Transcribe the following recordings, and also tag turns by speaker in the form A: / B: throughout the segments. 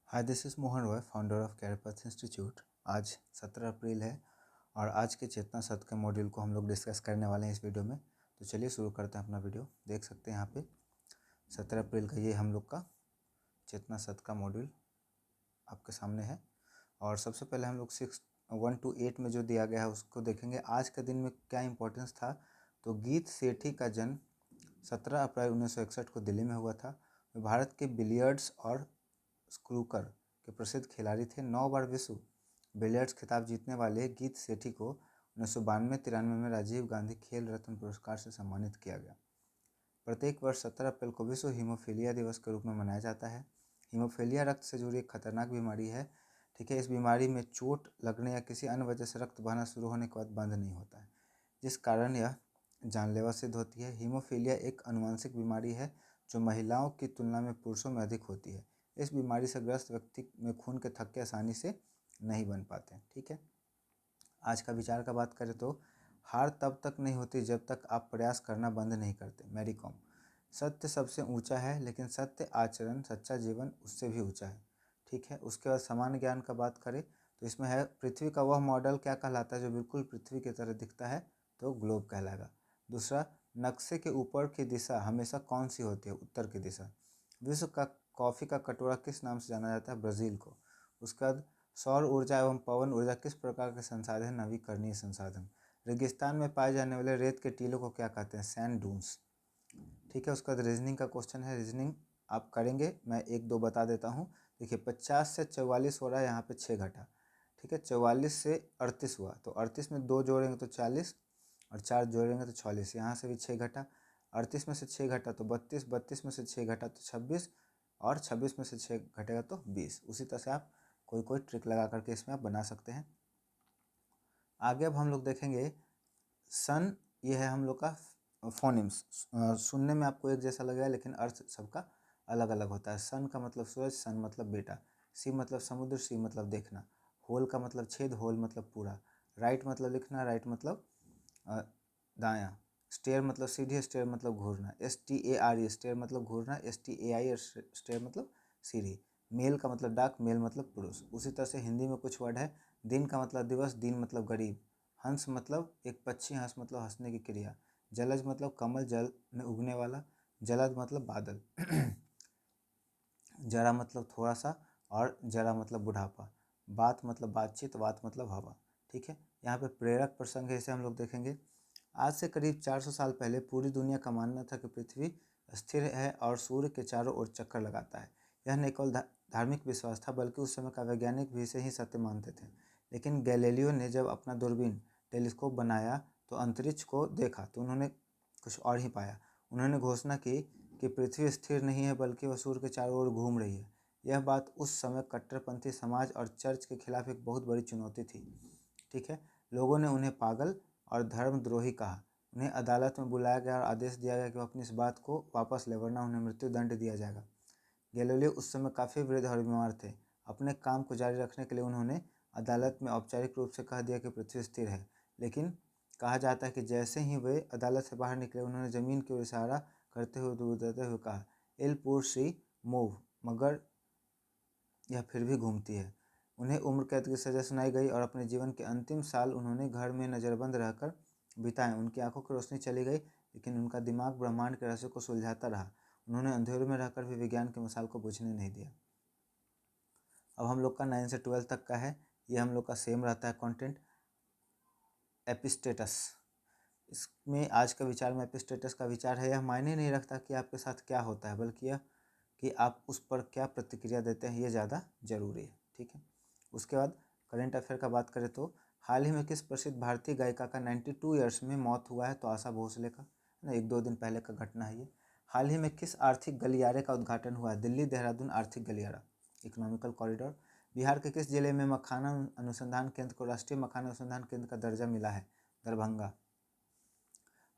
A: Hi, this is Mohan Roy, founder of Career Institute. आज 17 अप्रैल है और आज के चेतना सत्र के मॉड्यूल को हम लोग डिस्कस करने वाले हैं इस वीडियो में। तो चलिए शुरू करते हैं अपना वीडियो। देख सकते हैं यहाँ पे 17 अप्रैल का ये हम लोग का चेतना सत्र का मॉड्यूल आपके सामने है। और सबसे पहले हम लोग 1 to 8 में जो दिया गया है उसको देखेंगे। आज के दिन में क्या इम्पोर्टेंस था। तो गीत सेठी का जन्म 17 अप्रैल 1961 को दिल्ली में हुआ था। वे भारत के बिलियर्ड्स और स्क्रूकर के प्रसिद्ध खिलाड़ी थे। 9 बार विश्व बिलियर्ड्स खिताब जीतने वाले गीत सेठी को 1992-93 में राजीव गांधी खेल रत्न पुरस्कार से सम्मानित किया गया। प्रत्येक वर्ष 17 अप्रैल को विश्व हीमोफीलिया दिवस के रूप में मनाया जाता है। हीमोफीलिया रक्त से जुड़ी एक खतरनाक बीमारी है। ठीक है, इस बीमारी में चोट लगने या किसी अन्य वजह से रक्त बहना शुरू होने के बाद बंद नहीं होता है, जिस कारण यह जानलेवा सिद्ध होती है। हीमोफीलिया एक आनुवंशिक बीमारी है जो महिलाओं की तुलना में पुरुषों में अधिक होती है। इस बीमारी से ग्रस्त व्यक्ति में खून के थक्के आसानी से नहीं बन पाते। ठीक है, आज का विचार का बात करें तो हार तब तक नहीं होती जब तक आप प्रयास करना बंद नहीं करते। मैरी कॉम। सत्य सबसे ऊंचा है, लेकिन सत्य आचरण, सच्चा जीवन उससे भी ऊंचा है। ठीक है, उसके बाद सामान्य ज्ञान का बात करें तो इसमें है पृथ्वी का वह मॉडल क्या कहलाता है जो बिल्कुल पृथ्वी की तरह दिखता है। तो ग्लोब कहलाएगा। दूसरा, नक्शे के ऊपर की दिशा हमेशा कौन सी होती है? उत्तर की दिशा। विश्व का कॉफ़ी का कटोरा किस नाम से जाना जाता है? ब्राज़ील को। उसके बाद सौर ऊर्जा एवं पवन ऊर्जा किस प्रकार के संसाधन? नवीकरणीय संसाधन। रेगिस्तान में पाए जाने वाले रेत के टीलों को क्या कहते हैं? Sand dunes. ठीक है, उसके बाद रीजनिंग का क्वेश्चन है। रीजनिंग आप करेंगे, मैं एक दो बता देता हूँ। देखिए, 50 से 44 हो रहा है, यहाँ पे 6 घटा। ठीक है, 44 से 38 हुआ तो 38 में 2 जोड़ेंगे तो 40 और 4 जोड़ेंगे तो 46। यहाँ से भी 6 घटा। 38 में से 6 घटा तो 32, 32 में से 6 घटा तो 26 और 26 में से 6 घटेगा तो 20। उसी तरह से आप कोई ट्रिक लगा करके इसमें आप बना सकते हैं। आगे अब हम लोग देखेंगे सन। ये है हम लोग का फोनिम्स। सुनने में आपको एक जैसा लगेगा, लेकिन अर्थ सबका अलग अलग होता है। सन का मतलब सूरज, सन मतलब बेटा। सी मतलब समुद्र, सी मतलब देखना। होल का मतलब छेद, होल मतलब पूरा। राइट मतलब लिखना, राइट मतलब दायां। स्टेयर मतलब सीढ़ी, स्टेयर मतलब घूरना। STARE स्टेयर मतलब घूरना। STAI स्टेयर मतलब सीढ़ी। मेल का मतलब डाक, मेल मतलब पुरुष। उसी तरह से हिंदी में कुछ वर्ड है। दिन का मतलब दिवस, दिन मतलब गरीब। हंस मतलब एक पक्षी, हंस मतलब हंसने की क्रिया। जलज मतलब कमल, जल में उगने वाला। जलद मतलब बादल। जरा मतलब थोड़ा सा और जरा मतलब बुढ़ापा। बात मतलब बातचीत, बात मतलब हवा। ठीक है, यहाँ पे प्रेरक प्रसंग है, इसे हम लोग देखेंगे। आज से करीब 400 साल पहले पूरी दुनिया का मानना था कि पृथ्वी स्थिर है और सूर्य के चारों ओर चक्कर लगाता है। यह न केवल धार्मिक विश्वास था, बल्कि उस समय का वैज्ञानिक भी इसे ही सत्य मानते थे। लेकिन गैलीलियो ने जब अपना दूरबीन टेलीस्कोप बनाया तो अंतरिक्ष को देखा तो उन्होंने कुछ और ही पाया। उन्होंने घोषणा की कि पृथ्वी स्थिर नहीं है, बल्कि वह सूर्य के चारों ओर घूम रही है। यह बात उस समय कट्टरपंथी समाज और चर्च के खिलाफ एक बहुत बड़ी चुनौती थी। ठीक है, लोगों ने उन्हें पागल और धर्मद्रोही कहा। उन्हें अदालत में बुलाया गया और आदेश दिया गया कि वह अपनी इस बात को वापस ले, वरना उन्हें मृत्यु दंड दिया जाएगा। गैलीलियो उस समय काफ़ी वृद्ध और बीमार थे। अपने काम को जारी रखने के लिए उन्होंने अदालत में औपचारिक रूप से कह दिया कि पृथ्वी स्थिर है। लेकिन कहा जाता है कि जैसे ही वे अदालत से बाहर निकले, उन्होंने ज़मीन की ओर इशारा करते हुए दूरते हुए कहा, एल पुर सी मूव, मगर यह फिर भी घूमती है। उन्हें उम्र कैद की सज़ा सुनाई गई और अपने जीवन के अंतिम साल उन्होंने घर में नज़रबंद रहकर बिताए। उनकी आंखों की रोशनी चली गई, लेकिन उनका दिमाग ब्रह्मांड के रहस्य को सुलझाता रहा। उन्होंने अंधेरों में रहकर भी विज्ञान की मिसाल को बुझने नहीं दिया। अब हम लोग का 9 से 12 तक का है, ये हम लोग का सेम रहता है कंटेंट। एपिस्टेटस। इसमें आज का विचार में एपिस्टेटस का विचार है, यह मायने नहीं रखता कि आपके साथ क्या होता है, बल्कि यह कि आप उस पर क्या प्रतिक्रिया देते हैं, ये ज़्यादा जरूरी है। ठीक है, उसके बाद करेंट अफेयर का बात करें तो हाल ही में किस प्रसिद्ध भारतीय गायिका का 92 ईयर्स में मौत हुआ है? तो आशा भोसले का, ना 1-2 दिन पहले का घटना है ये। हाल ही में किस आर्थिक गलियारे का उद्घाटन हुआ है? दिल्ली देहरादून आर्थिक गलियारा, इकोनॉमिकल कॉरिडोर। बिहार के किस जिले में मखाना अनुसंधान केंद्र को राष्ट्रीय मखाना अनुसंधान केंद्र का दर्जा मिला है? दरभंगा।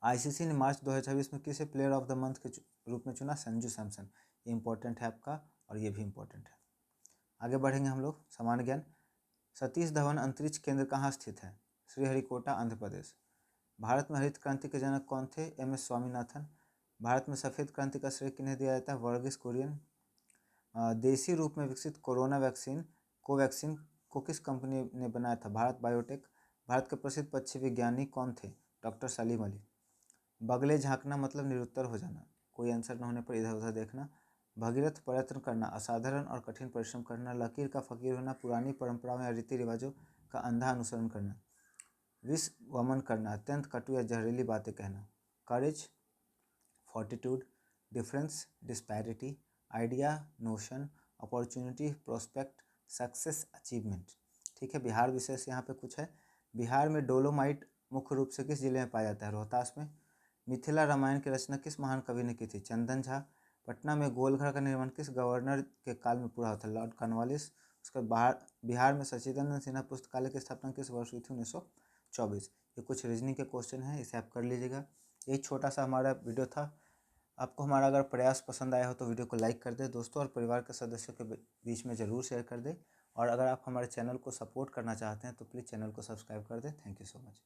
A: ICC ने मार्च 2026 में किसे प्लेयर ऑफ द मंथ के रूप में चुना? संजू सैमसन। ये इंपॉर्टेंट है आपका, और ये भी इंपॉर्टेंट है। आगे बढ़ेंगे हम लोग। सामान्य ज्ञान। सतीश धवन अंतरिक्ष केंद्र कहाँ स्थित है? श्रीहरिकोटा, आंध्र प्रदेश। भारत में हरित क्रांति के जनक कौन थे? MS स्वामीनाथन। भारत में सफ़ेद क्रांति का श्रेय किन्हें दिया जाता है? वर्गीस कुरियन। देसी रूप में विकसित कोरोना वैक्सीन कोवैक्सीन को किस कंपनी ने बनाया था? भारत बायोटेक। भारत के प्रसिद्ध पक्षी वैज्ञानिक कौन थे? डॉक्टर सलीम अली। बगले झांकना मतलब निरुत्तर हो जाना, कोई आंसर न होने पर इधर उधर देखना। भगीरथ प्रयत्न करना, असाधारण और कठिन परिश्रम करना। लकीर का फकीर होना, पुरानी परंपराओं या रीति रिवाजों का अंधा अनुसरण करना। विष वमन करना, अत्यंत कटु या जहरीली बातें कहना। Courage, fortitude, difference, disparity, idea, notion, opportunity, prospect, success, achievement. ठीक है, बिहार विशेष यहाँ पे कुछ है। बिहार में डोलोमाइट मुख्य रूप से किस जिले में पाया जाता है? रोहतास में। मिथिला रामायण की रचना किस महान कवि ने की थी? चंदन झा। पटना में गोलघर का निर्माण किस गवर्नर के काल में पूरा होता है? Lord Cornwallis. उसके बिहार में सच्चिदानंद सिन्हा पुस्तकालय की स्थापना किस वर्ष हुई थी? 1924। ये कुछ रीजनिंग के क्वेश्चन हैं, इसे आप कर लीजिएगा। यही छोटा सा हमारा वीडियो था। आपको हमारा अगर प्रयास पसंद आया हो तो वीडियो को लाइक कर दें दोस्तों, और परिवार के सदस्यों के बीच में ज़रूर शेयर कर दें। और अगर आप हमारे चैनल को सपोर्ट करना चाहते हैं तो प्लीज़ चैनल को सब्सक्राइब कर दें। Thank you so much.